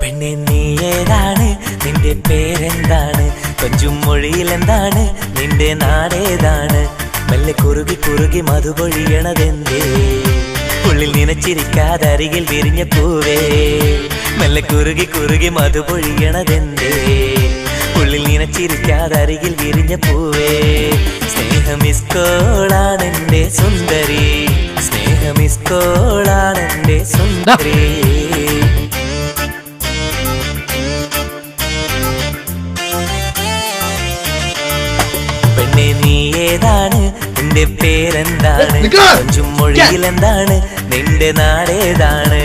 പെണ്ണെ നീ ഏതാണ്, നിന്റെ പേരെന്താണ്, കൊഞ്ചും മൊഴിയിലെന്താണ്, നിന്റെ നാടേതാണ്? മെല്ലെ കുറുകി കുറുകി മധുപൊഴിയണതെന്തേ, ഉള്ളിൽ നനച്ചിരിക്കാതരികിൽ വിരിഞ്ഞ പൂവേ. മെല്ലെ കുറുകി കുറുകി മധുപൊഴിയണതെന്തേ, ഉള്ളിൽ നനച്ചിരിക്കാതരികിൽ വിരിഞ്ഞ പൂവേ. സ്നേഹമിസ്കോളാണെന്റെ സുന്ദരി, സ്നേഹമിസ്കോളാണെന്റെ സുന്ദരി. പെണ്ണെ നീ ഏതാണ്, നിന്റെ പേരെന്താണ്, കൊഞ്ചും മൊഴിയിലെന്താണ്, നിന്റെ നാടേതാണ്?